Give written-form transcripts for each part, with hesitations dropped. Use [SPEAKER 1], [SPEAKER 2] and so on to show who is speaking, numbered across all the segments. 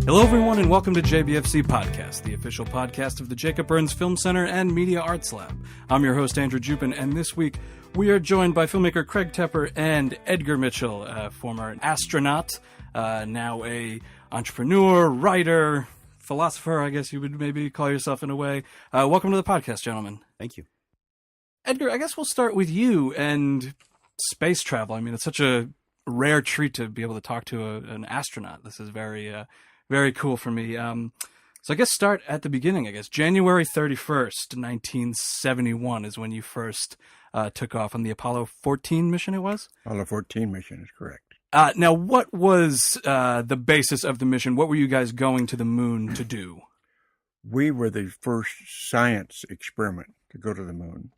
[SPEAKER 1] Hello, everyone, and welcome to JBFC Podcast, the official podcast of the Jacob Burns Film Center and Media Arts Lab. I'm your host, Andrew Jupin, and this week we are joined by filmmaker Craig Tepper and Edgar Mitchell, former astronaut, now a entrepreneur, writer, philosopher, I guess you would maybe call yourself in a way. Welcome to the podcast, gentlemen.
[SPEAKER 2] Thank you.
[SPEAKER 1] Edgar, I guess we'll start with you and space travel. I mean, it's such a rare treat to be able to talk to an astronaut. This is very cool for me. So I guess start at the beginning, I guess. January 31st, 1971 is when you first took off on the Apollo 14 mission, it was?
[SPEAKER 2] Apollo 14 mission is correct.
[SPEAKER 1] Now, what was the basis of the mission? What were you guys going to the moon to do?
[SPEAKER 2] We were the first science experiment to go to the moon.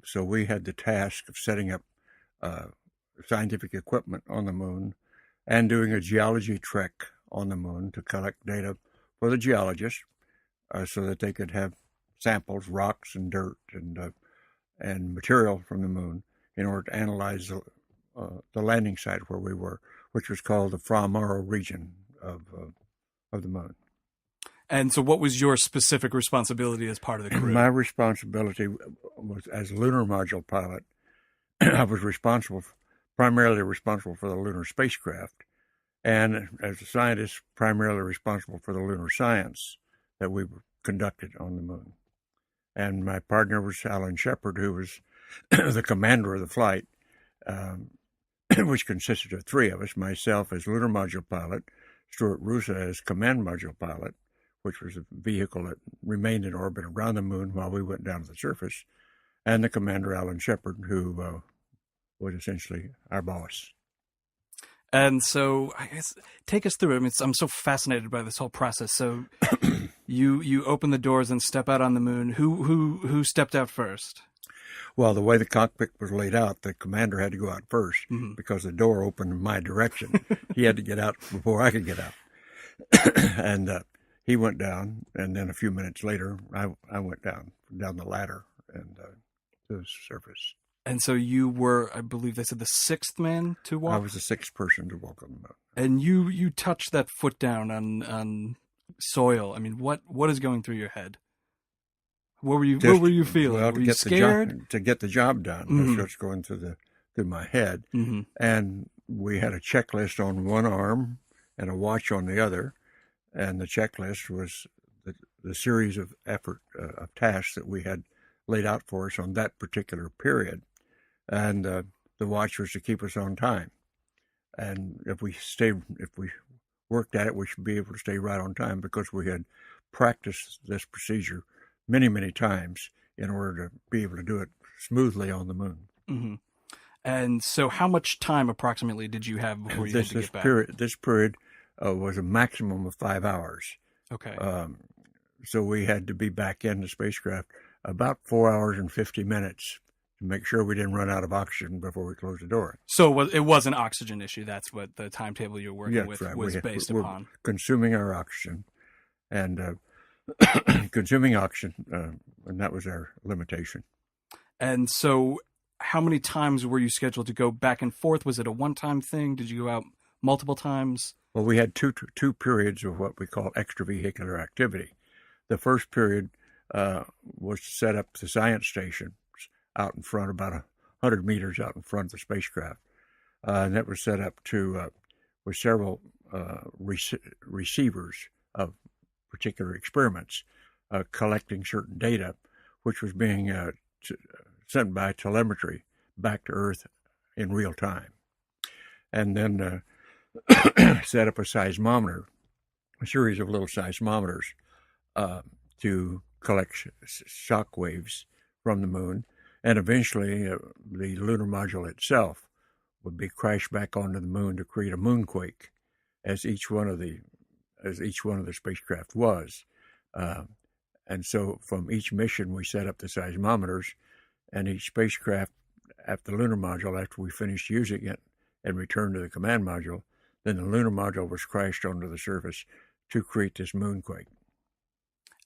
[SPEAKER 2] So we had the task of setting up scientific equipment on the moon and doing a geology trek on the moon to collect data for the geologists so that they could have samples, rocks and dirt and material from the moon in order to analyze the landing site where we were, which was called the Fra Mauro region of the moon.
[SPEAKER 1] And so what was your specific responsibility as part of the crew?
[SPEAKER 2] My responsibility was as lunar module pilot. I was primarily responsible for the lunar spacecraft, and as a scientist, primarily responsible for the lunar science that we conducted on the moon. And my partner was Alan Shepard, who was the commander of the flight, which consisted of three of us, myself as lunar module pilot, Stuart Rusa as command module pilot, which was a vehicle that remained in orbit around the moon while we went down to the surface, and the commander, Alan Shepard, who was essentially our boss.
[SPEAKER 1] And so, I guess, take us through it. I mean, I'm so fascinated by this whole process. So, you open the doors and step out on the moon. Who stepped out first?
[SPEAKER 2] Well, the way the cockpit was laid out, the commander had to go out first because the door opened in my direction. He had to get out before I could get out, and he went down. And then a few minutes later, I went down the ladder and to the surface. And
[SPEAKER 1] so you were, I believe they said, the sixth man to walk?
[SPEAKER 2] I was the sixth person to walk on the moon.
[SPEAKER 1] And you touched that foot down on soil. I mean, what is going through your head? What were you feeling?
[SPEAKER 2] Well,
[SPEAKER 1] were you scared?
[SPEAKER 2] To get the job done. That's what's going through my head. Mm-hmm. And we had a checklist on one arm and a watch on the other. And the checklist was the series of of tasks that we had laid out for us on that particular period. And the watch was to keep us on time. And if we worked at it, we should be able to stay right on time because we had practiced this procedure many, many times in order to be able to do it smoothly on the moon.
[SPEAKER 1] Mm-hmm. And so how much time approximately did you have before you had to get back?
[SPEAKER 2] This period was a maximum of 5 hours.
[SPEAKER 1] Okay.
[SPEAKER 2] So we had to be back in the spacecraft about 4 hours and 50 minutes to make sure we didn't run out of oxygen before we closed the door.
[SPEAKER 1] So it was an oxygen issue. That's what the timetable you were working with was based upon.
[SPEAKER 2] We're consuming our oxygen and consuming oxygen, and that was our limitation.
[SPEAKER 1] And so how many times were you scheduled to go back and forth? Was it a one-time thing? Did you go out multiple times?
[SPEAKER 2] Well, we had two periods of what we call extravehicular activity. The first period was to set up the science station out in front, about 100 meters out in front of the spacecraft. And that was set up with several receivers of particular experiments, collecting certain data, which was being sent by telemetry back to Earth in real time. And then set up a seismometer, a series of little seismometers to collect shock waves from the moon. And eventually, the lunar module itself would be crashed back onto the moon to create a moonquake, as each one of the spacecraft was. And so, from each mission, we set up the seismometers, and each spacecraft at the lunar module, after we finished using it and returned to the command module, then the lunar module was crashed onto the surface to create this moonquake.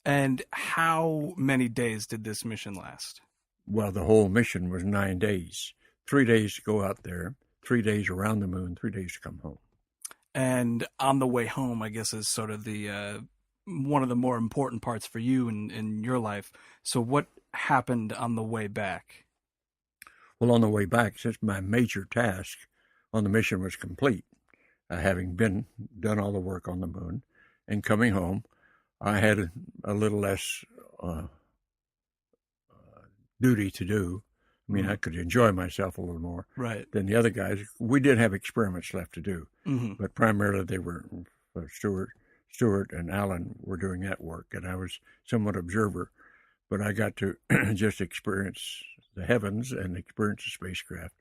[SPEAKER 1] And how many days did this mission last?
[SPEAKER 2] Well, the whole mission was 9 days. 3 days to go out there, 3 days around the moon, 3 days to come home.
[SPEAKER 1] And on the way home, I guess, is sort of the one of the more important parts for you in your life. So what happened on the way back?
[SPEAKER 2] Well, on the way back, since my major task on the mission was complete, having done all the work on the moon and coming home, I had a little less duty to do. I mean, I could enjoy myself a little more than the other guys. We did have experiments left to do, but primarily they were Stuart and Alan were doing that work, and I was somewhat observer. But I got to just experience the heavens and experience the spacecraft,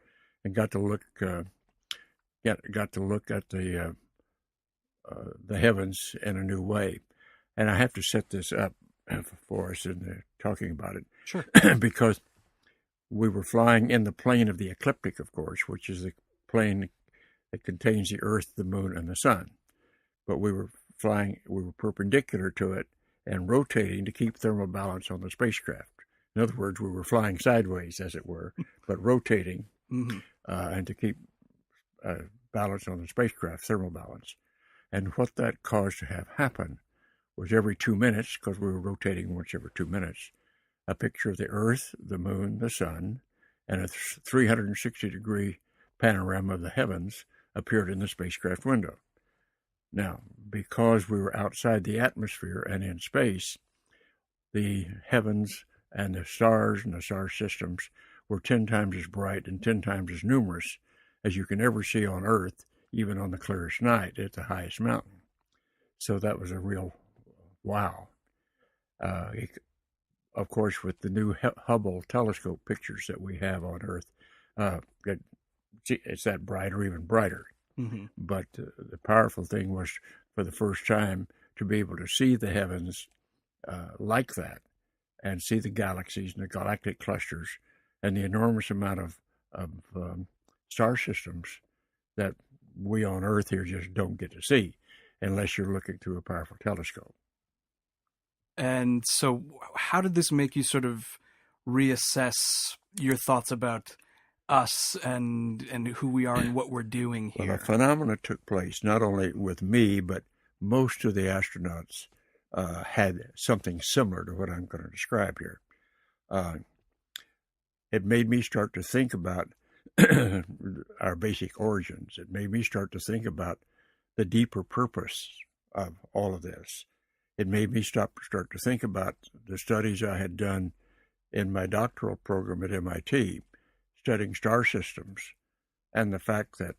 [SPEAKER 2] and got to look at the heavens in a new way. And I have to set this up for us in talking about it,
[SPEAKER 1] sure,
[SPEAKER 2] because we were flying in the plane of the ecliptic, of course, which is the plane that contains the Earth, the Moon, and the Sun. But we were perpendicular to it and rotating to keep thermal balance on the spacecraft. In other words, we were flying sideways, as it were, but rotating and to keep balance on the spacecraft, thermal balance. And what that caused to have happen was every 2 minutes, because we were rotating once every 2 minutes, a picture of the Earth, the Moon, the Sun, and a 360-degree panorama of the heavens appeared in the spacecraft window. Now, because we were outside the atmosphere and in space, the heavens and the stars and the star systems were 10 times as bright and 10 times as numerous as you can ever see on Earth, even on the clearest night at the highest mountain. So that was a real wow. Of course, with the new Hubble telescope pictures that we have on Earth, it's that bright or even brighter. But the powerful thing was, for the first time, to be able to see the heavens like that, and see the galaxies and the galactic clusters and the enormous amount of star systems that we on Earth here just don't get to see unless you're looking through a powerful telescope.
[SPEAKER 1] And so how did this make you sort of reassess your thoughts about us and who we are and what we're doing here?
[SPEAKER 2] Well, a phenomena took place not only with me, but most of the astronauts had something similar to what I'm going to describe here. It made me start to think about our basic origins. It made me start to think about the deeper purpose of all of this. It made me start to think about the studies I had done in my doctoral program at MIT, studying star systems, and the fact that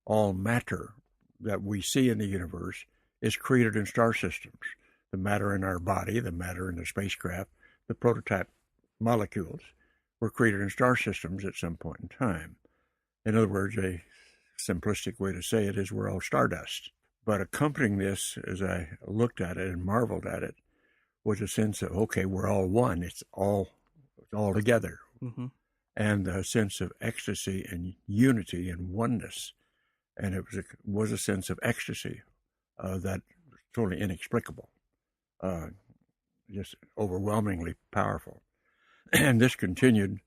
[SPEAKER 2] all matter that we see in the universe is created in star systems. The matter in our body, the matter in the spacecraft, the prototype molecules were created in star systems at some point in time. In other words, a simplistic way to say it is we're all stardust. But accompanying this, as I looked at it and marveled at it, was a sense of, okay, we're all one. It's all together. And a sense of ecstasy and unity and oneness. And it was a sense of ecstasy that was totally inexplicable, just overwhelmingly powerful. And this continued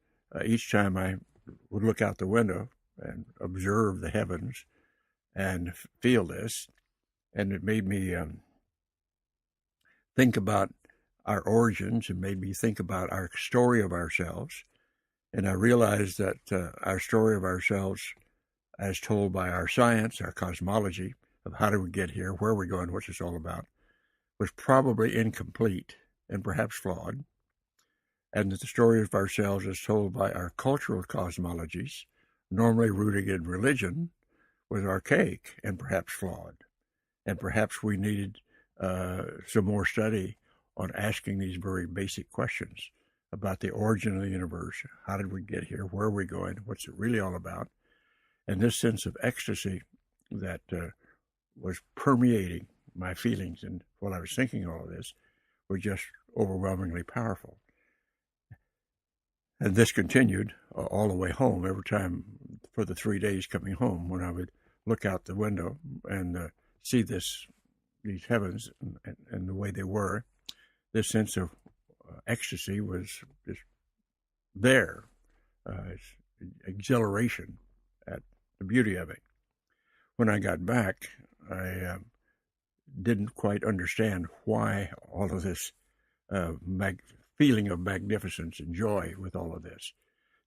[SPEAKER 2] each time I would look out the window and observe the heavens and feel this. And it made me think about our origins. It made me think about our story of ourselves. And I realized that our story of ourselves, as told by our science, our cosmology, of how do we get here, where we're going, what's this all about, was probably incomplete and perhaps flawed. And that the story of ourselves, as told by our cultural cosmologies, normally rooted in religion, was archaic and perhaps flawed. And perhaps we needed some more study on asking these very basic questions about the origin of the universe. How did we get here? Where are we going? What's it really all about? And this sense of ecstasy that was permeating my feelings and while I was thinking all of this were just overwhelmingly powerful. And this continued all the way home, every time for the 3 days coming home, when I would look out the window and see these heavens and the way they were. This sense of ecstasy was just there, exhilaration at the beauty of it. when I got back, I didn't quite understand why all of this feeling of magnificence and joy with all of this.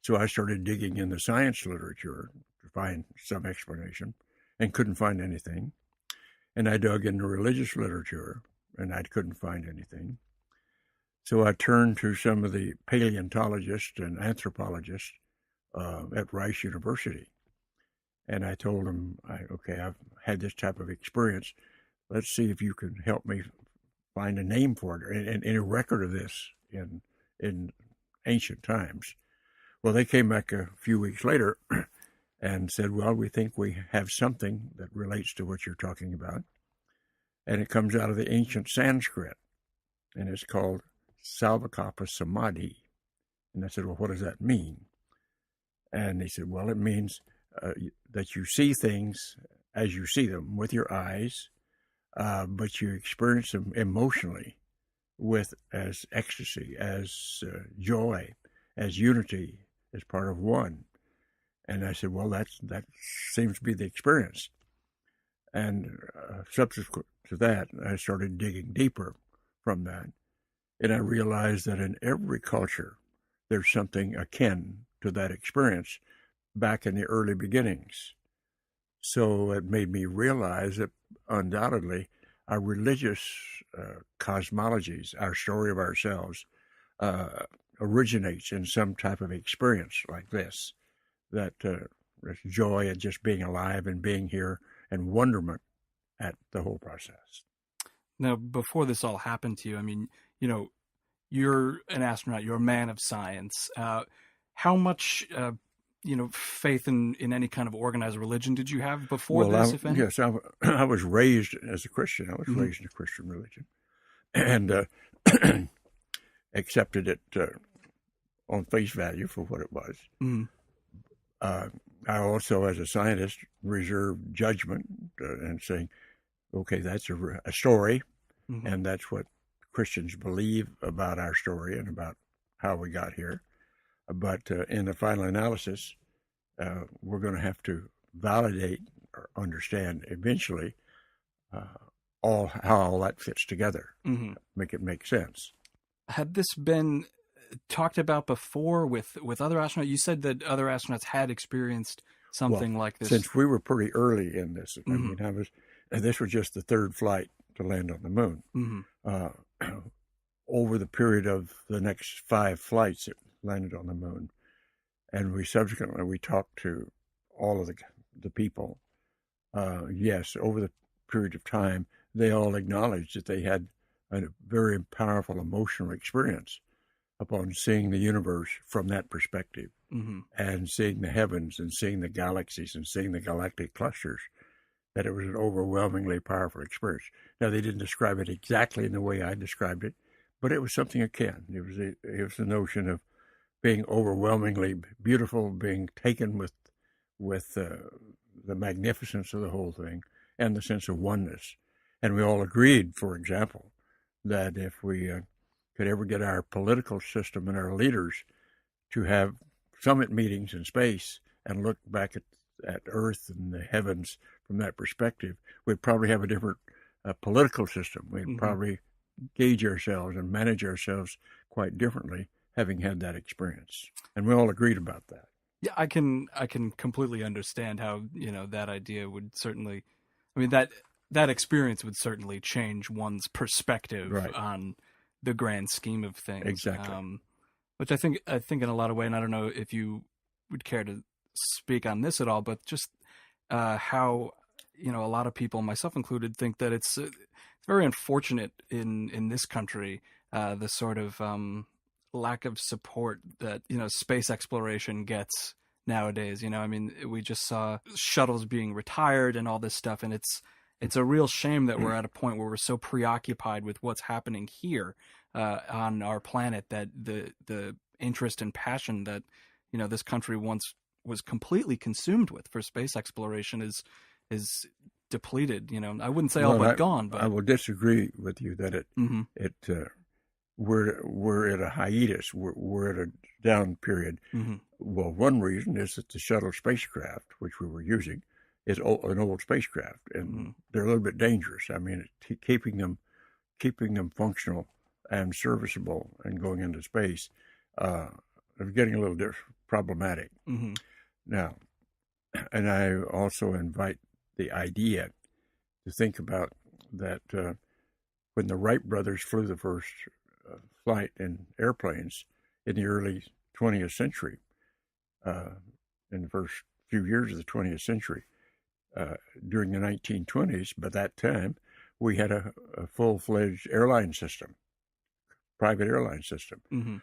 [SPEAKER 2] So I started digging in the science literature to find some explanation and couldn't find anything. And I dug in the religious literature and I couldn't find anything. So I turned to some of the paleontologists and anthropologists at Rice University. And I told them, okay, I've had this type of experience. Let's see if you can help me find a name for it and a record of this in ancient times. Well, they came back a few weeks later and said, well, we think we have something that relates to what you're talking about. And it comes out of the ancient Sanskrit, and it's called Salvakapa Samadhi. And I said, well, what does that mean? And he said, well, it means that you see things as you see them with your eyes, but you experience them emotionally as ecstasy, as joy, as unity, as part of one. And I said, well, that seems to be the experience. And subsequent to that, I started digging deeper from that. And I realized that in every culture, there's something akin to that experience back in the early beginnings. So it made me realize that undoubtedly our religious cosmologies, our story of ourselves, originates in some type of experience like this, that there's joy at just being alive and being here and wonderment at the whole process.
[SPEAKER 1] Now, before this all happened to you, I mean, you're an astronaut, you're a man of science. How much, faith in any kind of organized religion did you have before this, if any?
[SPEAKER 2] Yes, I was raised as a Christian. I was raised in a Christian religion and accepted it on face value for what it was. I also, as a scientist, reserved judgment and saying, okay, that's a story, and that's what Christians believe about our story and about how we got here. But in the final analysis, we're going to have to validate or understand eventually how all that fits together, make it make sense.
[SPEAKER 1] Had this been talked about before with other astronauts? You said that other astronauts had experienced something like this.
[SPEAKER 2] Since we were pretty early in this, I mean, this was just the third flight to land on the moon. Over the period of the next 5 flights, it landed on the moon, and we talked to all of the people. Yes, over the period of time, they all acknowledged that they had a very powerful emotional experience upon seeing the universe from that perspective, and seeing the heavens and seeing the galaxies and seeing the galactic clusters, that it was an overwhelmingly powerful experience. Now, they didn't describe it exactly in the way I described it, but it was something akin. It was the notion of being overwhelmingly beautiful, being taken with the magnificence of the whole thing and the sense of oneness. And we all agreed, for example, that if we could ever get our political system and our leaders to have summit meetings in space and look back at Earth and the heavens from that perspective, we'd probably have a different political system. We'd probably gauge ourselves and manage ourselves quite differently, having had that experience. And we all agreed about that.
[SPEAKER 1] Yeah, I can completely understand how, that idea would certainly, I mean, that experience would certainly change one's perspective on the grand scheme of things.
[SPEAKER 2] Exactly.
[SPEAKER 1] Which I think in a lot of ways, and I don't know if you would care to speak on this at all, but just how, a lot of people, myself included, think that it's very unfortunate in this country, the sort of lack of support that, space exploration gets nowadays. I mean, we just saw shuttles being retired and all this stuff, and it's a real shame that we're at a point where we're so preoccupied with what's happening here on our planet that the interest and passion that this country once was completely consumed with for space exploration is depleted. I wouldn't say all but gone, but
[SPEAKER 2] I will disagree with you that we're at a hiatus. We're at a down period. Well, one reason is that the shuttle spacecraft, which we were using, is an old spacecraft, and they're a little bit dangerous. I mean, keeping them functional and serviceable and going into space, they're getting a little problematic. Now, and I also invite the idea to think about that when the Wright brothers flew the first flight in airplanes in the early 20th century, in the first few years of the 20th century, during the 1920s, by that time, we had a full-fledged airline system, private airline system.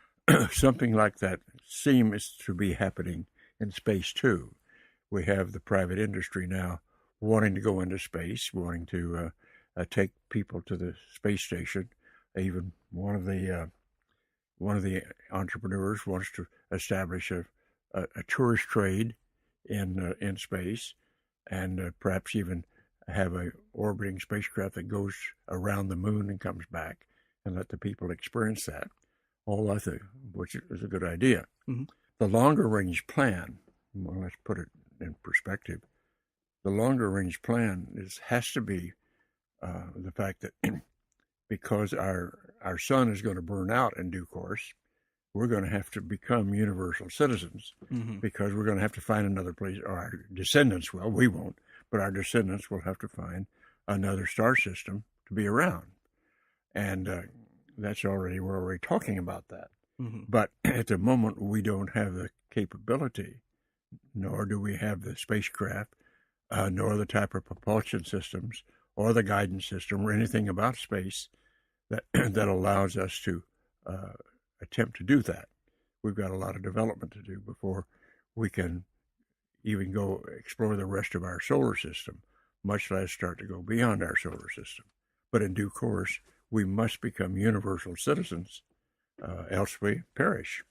[SPEAKER 2] Something like that seems to be happening in space, too. We have the private industry now wanting to go into space, wanting to take people to the space station. Even one of the entrepreneurs wants to establish a tourist trade in space, and perhaps even have a orbiting spacecraft that goes around the moon and comes back, and let the people experience that. All I think, which is a good idea. The longer range plan, well, let's put it in perspective. The longer range plan has to be the fact that because our sun is going to burn out in due course, we're going to have to become universal citizens, because we're going to have to find another place, or our descendants will. We won't, but our descendants will have to find another star system to be around. And we're already talking about that. But at the moment, we don't have the capability, nor do we have the spacecraft, nor the type of propulsion systems, or the guidance system, or anything about space that allows us to attempt to do that. We've got a lot of development to do before we can even go explore the rest of our solar system, much less start to go beyond our solar system. But in due course, we must become universal citizens, else we perish.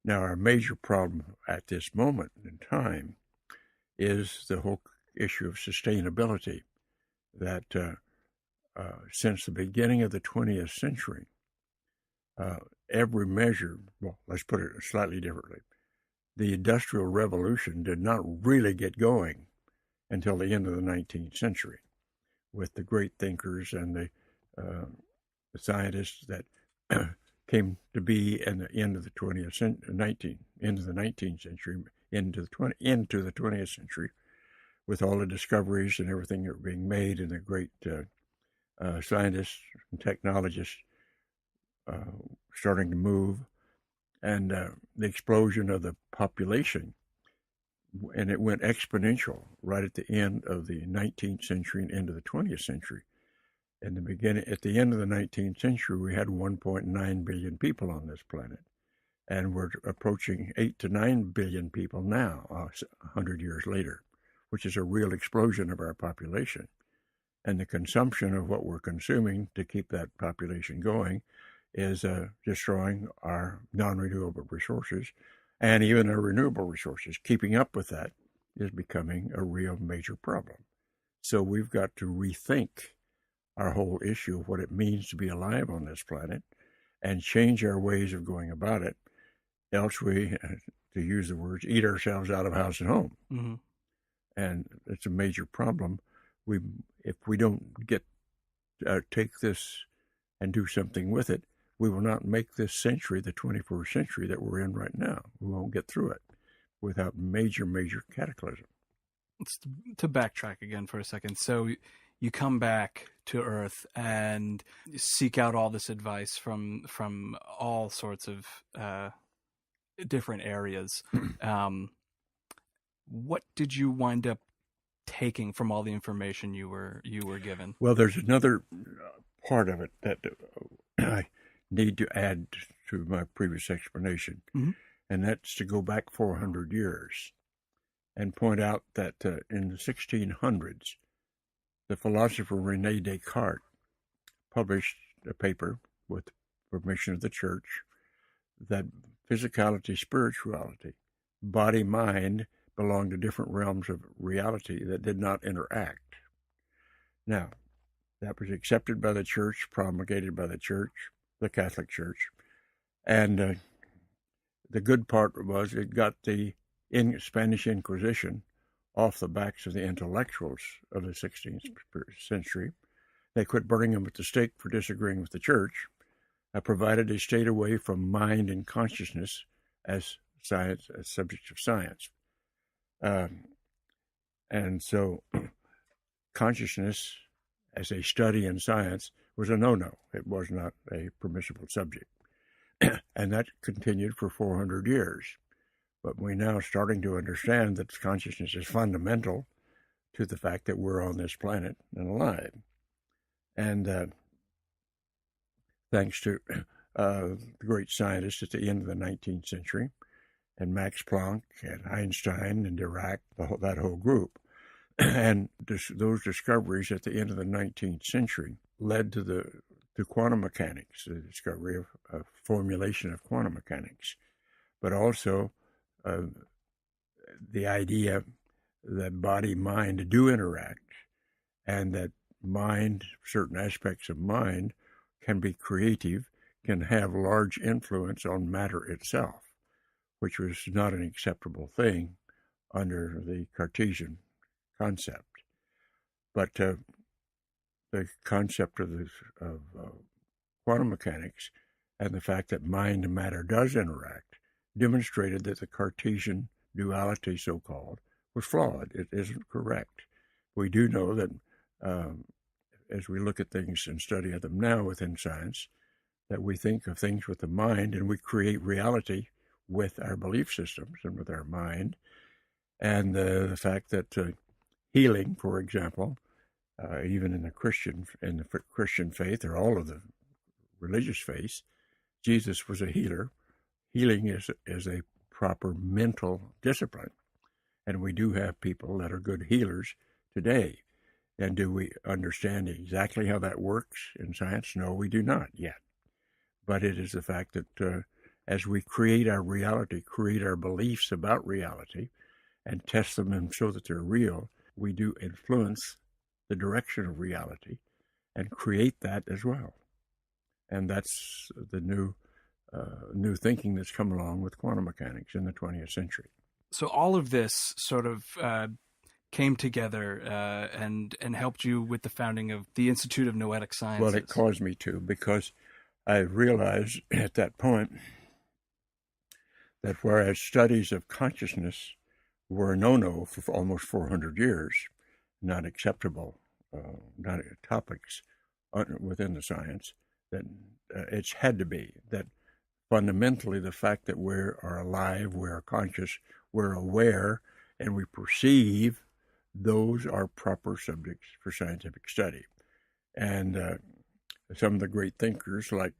[SPEAKER 2] Now, our major problem at this moment in time is the whole issue of sustainability, that since the beginning of the 20th century, every measure, well, let's put it slightly differently. The Industrial Revolution did not really get going until the end of the 19th century, with the great thinkers and the scientists that came to be in the end of the 19th century, into the 20th century, with all the discoveries and everything that were being made, and the great scientists and technologists starting to move, and the explosion of the population, and it went exponential right at the end of the 19th century and into the 20th century. At the end of the 19th century, we had 1.9 billion people on this planet, and we're approaching 8 to 9 billion people now, 100 years later, which is a real explosion of our population. And the consumption of what we're consuming to keep that population going is destroying our non-renewable resources and even our renewable resources. Keeping up with that is becoming a real major problem. So we've got to rethink our whole issue of what it means to be alive on this planet and change our ways of going about it. Else we, to use the words, eat ourselves out of house and home. And it's a major problem. If we don't take this and do something with it, we will not make this century, the 21st century that we're in right now. We won't get through it without major cataclysm.
[SPEAKER 1] To backtrack again for a second. So you come back to Earth and seek out all this advice from all sorts of different areas. What did you wind up taking from all the information you were given?
[SPEAKER 2] Well, there's another part of it that I need to add to my previous explanation, and that's to go back 400 years and point out that in the 1600s, the philosopher René Descartes published a paper with permission of the church that physicality, spirituality, body, mind belonged to different realms of reality that did not interact. Now, that was accepted by the church, promulgated by the church, the Catholic Church, and the good part was it got the Spanish Inquisition off the backs of the intellectuals of the 16th century. They quit burning them at the stake for disagreeing with the church, provided they stayed away from mind and consciousness as science, as subjects of science. And so consciousness as a study in science was a no-no. It was not a permissible subject. And that continued for 400 years. But we're now starting to understand that consciousness is fundamental to the fact that we're on this planet and alive. And thanks to the great scientists at the end of the 19th century, and Max Planck and Einstein and Dirac, that whole group. And those discoveries at the end of the 19th century led to quantum mechanics, the discovery of formulation of quantum mechanics, but also the idea that body-mind do interact, and that mind, certain aspects of mind, can be creative, can have large influence on matter itself, which was not an acceptable thing under the Cartesian concept. But the concept of quantum mechanics and the fact that mind and matter does interact demonstrated that the Cartesian duality, so-called, was flawed. It isn't correct. We do know that as we look at things and study them now within science, that we think of things with the mind and we create reality with our belief systems and with our mind. And the fact that healing, for example, even in the Christian faith, or all of the religious faiths, Jesus was a healer. Healing is a proper mental discipline. And we do have people that are good healers today. And do we understand exactly how that works in science? No, we do not yet. But it is the fact that as we create our reality, create our beliefs about reality, and test them and show that they're real, we do influence the direction of reality and create that as well. And that's the new thinking that's come along with quantum mechanics in the 20th century.
[SPEAKER 1] So all of this sort of came together and helped you with the founding of the Institute of Noetic Sciences.
[SPEAKER 2] Well, it caused me to, because I realized at that point that whereas studies of consciousness were a no-no for almost 400 years, not acceptable, not topics within the science, that it's had to be, that fundamentally the fact that we are alive, we are conscious, we're aware, and we perceive, those are proper subjects for scientific study. And some of the great thinkers like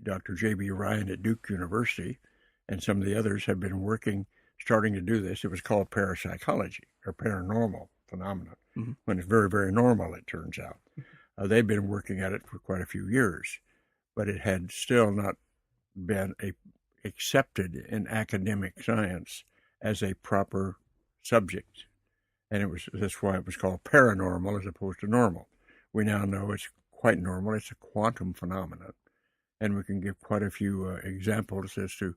[SPEAKER 2] Dr. J.B. Ryan at Duke University and some of the others have been starting to do this. It was called parapsychology, or paranormal phenomenon, when it's very, very normal, it turns out. They've been working at it for quite a few years, but it had still not been accepted in academic science as a proper subject. And that's why it was called paranormal as opposed to normal. We now know it's quite normal. It's a quantum phenomenon. And we can give quite a few examples as to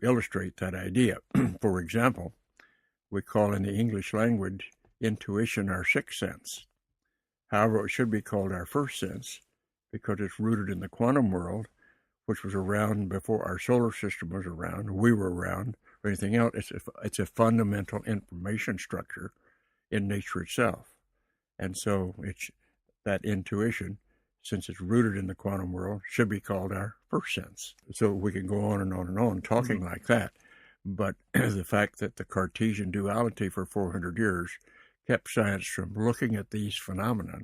[SPEAKER 2] illustrate that idea. For example, we call in the English language intuition our sixth sense. However, it should be called our first sense, because it's rooted in the quantum world, which was around before our solar system was around, we were around, or anything else. It's a fundamental information structure in nature itself. And so it's that intuition, since it's rooted in the quantum world, should be called our first sense. So we can go on and on and on talking like that. But the fact that the Cartesian duality for 400 years kept science from looking at these phenomena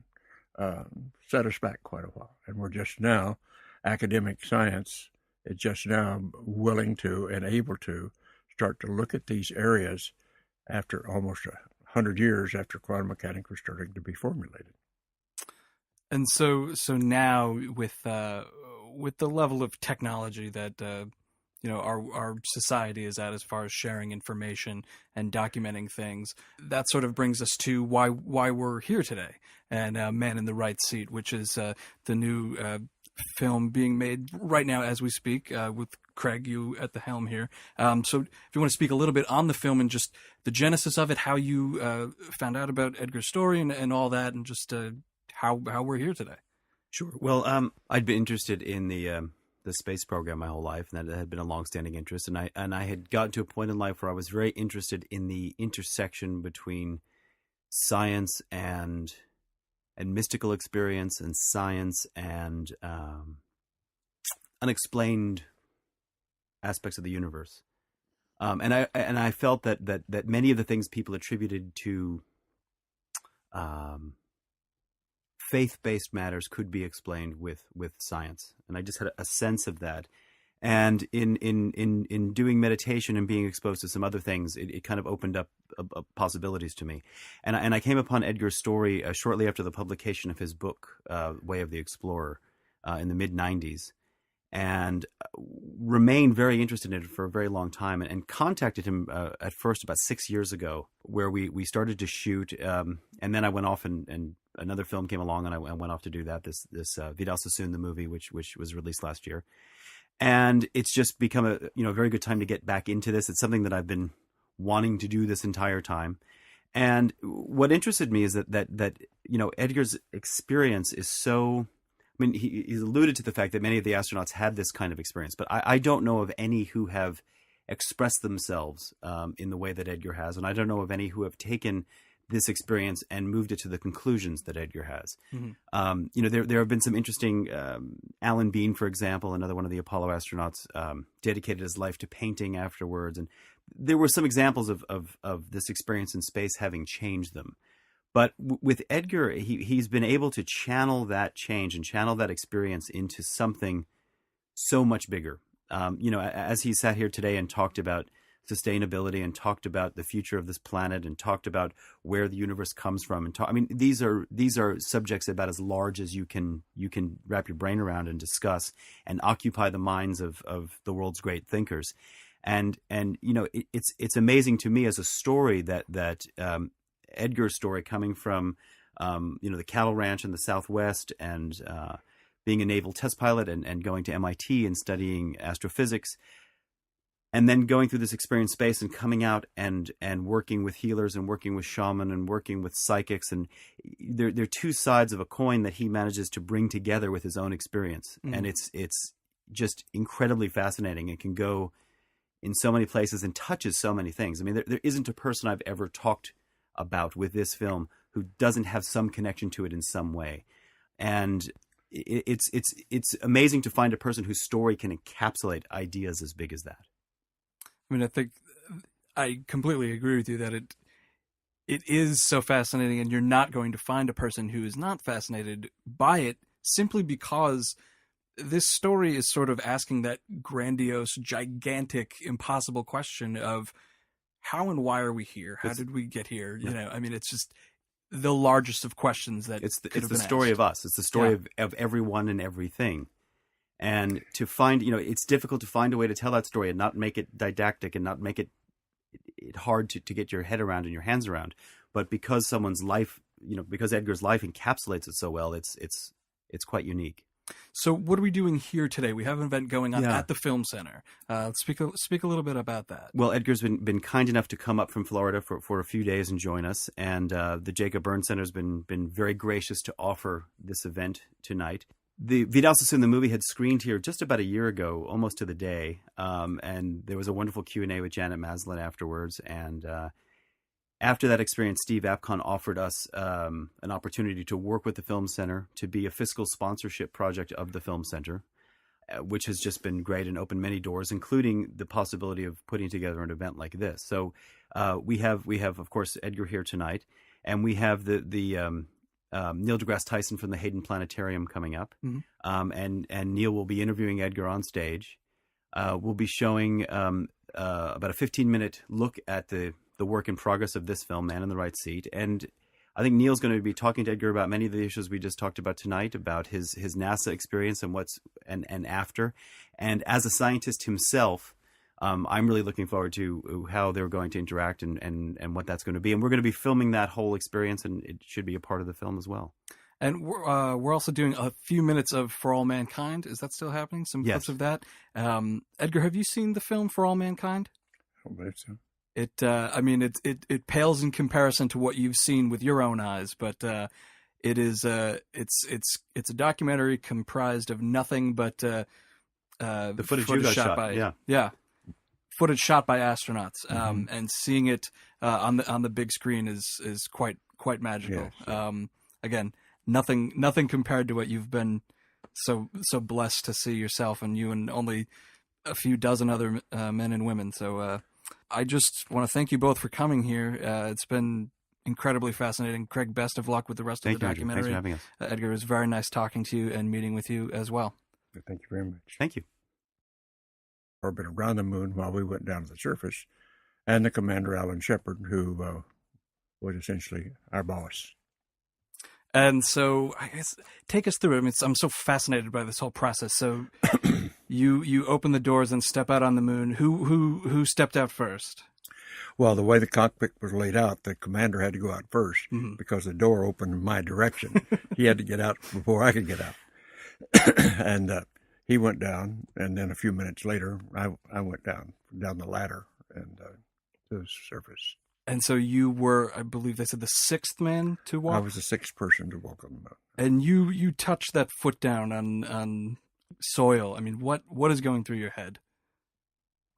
[SPEAKER 2] set us back quite a while. And we're just now, academic science is just now willing to and able to start to look at these areas after almost 100 years after quantum mechanics was starting to be formulated.
[SPEAKER 1] And so now with the level of technology that our society is at, as far as sharing information and documenting things, that sort of brings us to why we're here today, and Man in the Right Seat, which is the new film being made right now as we speak, with Craig, you at the helm here. So if you want to speak a little bit on the film and just the genesis of it, how you found out about Edgar's story and all that, and just how we're here today.
[SPEAKER 3] Sure. Well, I'd been interested in the space program my whole life, and that had been a longstanding interest. And I had gotten to a point in life where I was very interested in the intersection between science and mystical experience, and science and unexplained aspects of the universe. And I felt that many of the things people attributed to faith-based matters could be explained with science, and I just had a sense of that. And in doing meditation and being exposed to some other things, it kind of opened up possibilities to me. And I came upon Edgar's story shortly after the publication of his book, Way of the Explorer, in the mid-'90s, and remained very interested in it for a very long time, and contacted him at first about 6 years ago, where we started to shoot, and then I went off and another film came along, and I went off to do that, this Vidal Sassoon, the movie, which was released last year. And it's just become a very good time to get back into this. It's something that I've been wanting to do this entire time. And what interested me is that Edgar's experience is so, I mean, he's alluded to the fact that many of the astronauts had this kind of experience, but I don't know of any who have expressed themselves in the way that Edgar has. And I don't know of any who have taken this experience and moved it to the conclusions that Edgar has. Mm-hmm. There have been some interesting, Alan Bean, for example, another one of the Apollo astronauts, dedicated his life to painting afterwards. And there were some examples of this experience in space having changed them. But with Edgar, he's been able to channel that change and channel that experience into something so much bigger. As he sat here today and talked about sustainability and talked about the future of this planet and talked about where the universe comes from, and these are subjects about as large as you can wrap your brain around and discuss and occupy the minds of the world's great thinkers. And it's amazing to me as a story that Edgar's story, coming from the cattle ranch in the Southwest, and being a naval test pilot and going to MIT and studying astrophysics, and then going through this experience in space and coming out and working with healers and working with shaman and working with psychics. And they're two sides of a coin that he manages to bring together with his own experience. Mm-hmm. And it's just incredibly fascinating. It can go in so many places and touches so many things. I mean, there isn't a person I've ever talked about with this film who doesn't have some connection to it in some way. And it's amazing to find a person whose story can encapsulate ideas as big as that.
[SPEAKER 1] I mean, I think I completely agree with you that it is so fascinating, and you're not going to find a person who is not fascinated by it, simply because this story is sort of asking that grandiose, gigantic, impossible question of how and why are we here? How did we get here? It's just the largest of questions that
[SPEAKER 3] it's the story of us. It's the story of everyone and everything. And to find, it's difficult to find a way to tell that story and not make it didactic and not make it hard to get your head around and your hands around. But because someone's life, because Edgar's life encapsulates it so well, it's quite unique.
[SPEAKER 1] So what are we doing here today? We have an event going on at the Film Center. Speak a little bit about that.
[SPEAKER 3] Well, Edgar's been kind enough to come up from Florida for a few days and join us. And the Jacob Burns Center has been very gracious to offer this event tonight. The Vidal Sassoon, the movie, had screened here just about a year ago, almost to the day. And there was a wonderful Q&A with Janet Maslin afterwards. And after that experience, Steve Apcon offered us an opportunity to work with the Film Center to be a fiscal sponsorship project of the Film Center, which has just been great and opened many doors, including the possibility of putting together an event like this. So we have, of course, Edgar here tonight, and we have the Neil deGrasse Tyson from the Hayden Planetarium coming up. Mm-hmm. And Neil will be interviewing Edgar on stage. We'll be showing about a 15-minute look at the work in progress of this film, Man in the Right Seat. And I think Neil's going to be talking to Edgar about many of the issues we just talked about tonight, about his NASA experience and and after. And as a scientist himself, I'm really looking forward to how they're going to interact and what that's going to be. And we're going to be filming that whole experience, and it should be a part of the film as well.
[SPEAKER 1] And we're also doing a few minutes of For All Mankind. Is that still happening? Some clips of that. Edgar, have you seen the film For All Mankind?
[SPEAKER 2] I don't believe so.
[SPEAKER 1] I mean, it pales in comparison to what you've seen with your own eyes, but it is it's a documentary comprised of nothing but
[SPEAKER 3] The footage you got shot
[SPEAKER 1] by
[SPEAKER 3] yeah.
[SPEAKER 1] footage shot by astronauts,
[SPEAKER 2] Mm-hmm.
[SPEAKER 1] and seeing it on the big screen is quite magical.
[SPEAKER 2] Yes.
[SPEAKER 1] Again, nothing compared to what you've been so blessed to see yourself, and you and only a few dozen other men and women. So I just want to thank you both for coming here. It's been incredibly fascinating. Craig, best of luck with the rest of the
[SPEAKER 3] Thank you, Andrew.
[SPEAKER 1] documentary.
[SPEAKER 3] Thanks for having us.
[SPEAKER 1] Edgar, it was very nice talking to you and meeting with you as well.
[SPEAKER 2] Thank you very much.
[SPEAKER 3] Thank you.
[SPEAKER 2] Orbit around the moon while we went down to the surface, and the commander, Alan Shepard, who was essentially our boss.
[SPEAKER 1] And so, I guess, take us through it. I mean, I'm so fascinated by this whole process. So, you open the doors and step out on the moon. Who stepped out first?
[SPEAKER 2] Well, the way the cockpit was laid out, the commander had to go out first
[SPEAKER 1] Mm-hmm.
[SPEAKER 2] because the door opened in my direction. He had to get out before I could get out. And he went down, and then a few minutes later, I went down the ladder and to the surface.
[SPEAKER 1] And so you were, I believe they said, the sixth man to walk.
[SPEAKER 2] I was the sixth person to walk on the moon.
[SPEAKER 1] And you touched that foot down on soil. I mean, what is going through your head?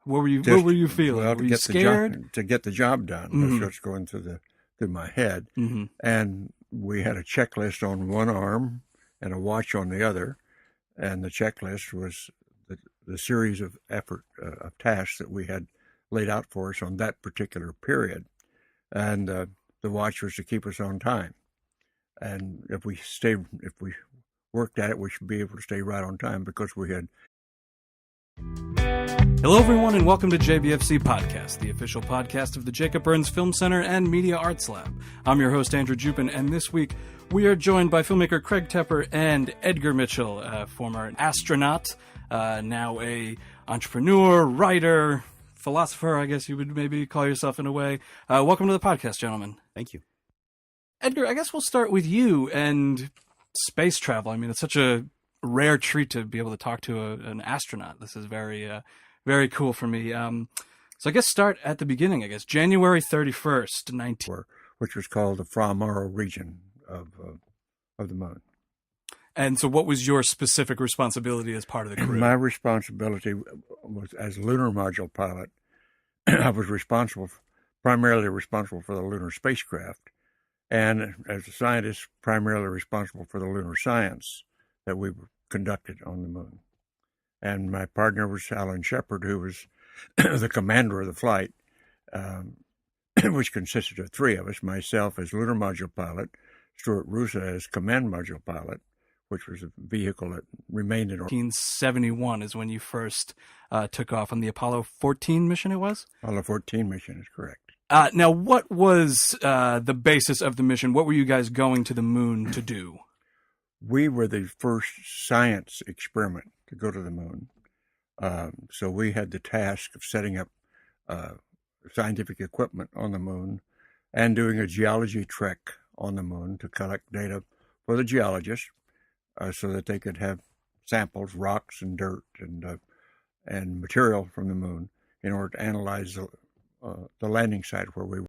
[SPEAKER 1] What were you feeling?
[SPEAKER 2] Well,
[SPEAKER 1] were you scared?
[SPEAKER 2] To get the job done,
[SPEAKER 1] Mm-hmm.
[SPEAKER 2] that's what's going through my head.
[SPEAKER 1] Mm-hmm.
[SPEAKER 2] And we had a checklist on one arm and a watch on the other, and the checklist was the series of of tasks that we had laid out for us on that particular period, and the watch was to keep us on time. And if we worked at it, we should be able to stay right on time because we had.
[SPEAKER 1] Hello, everyone, and welcome to JBFC Podcast, the official podcast of the Jacob Burns Film Center and Media Arts Lab. I'm your host, Andrew Jupin, and this week we are joined by filmmaker Craig Tepper and Edgar Mitchell, former astronaut, now a entrepreneur, writer, philosopher, I guess you would maybe call yourself in a way. Welcome to the podcast, gentlemen.
[SPEAKER 3] Thank you.
[SPEAKER 1] Edgar, I guess we'll start with you and space travel. I mean, it's such a rare treat to be able to talk to an astronaut. This is very cool for me. So I guess start at the beginning, I guess. January 31st,
[SPEAKER 2] which was called the Fra Mauro region of the moon.
[SPEAKER 1] And so what was your specific responsibility as part of the crew?
[SPEAKER 2] My responsibility was as lunar module pilot. I was primarily responsible for the lunar spacecraft, and as a scientist, primarily responsible for the lunar science that we conducted on the moon. And my partner was Alan Shepard, who was the commander of the flight, which consisted of three of us, myself as lunar module pilot, Stuart Rusa as command module pilot, which was a vehicle that remained in
[SPEAKER 1] 1971 is when you first took off on the Apollo 14 mission, it was?
[SPEAKER 2] Apollo 14 mission is correct.
[SPEAKER 1] Now, what was the basis of the mission? What were you guys going to the moon to do?
[SPEAKER 2] We were the first science experiment to go to the moon. So we had the task of setting up scientific equipment on the moon and doing a geology trek on the moon to collect data for the geologists so that they could have samples, rocks and dirt and material from the moon in order to analyze the landing site where we were.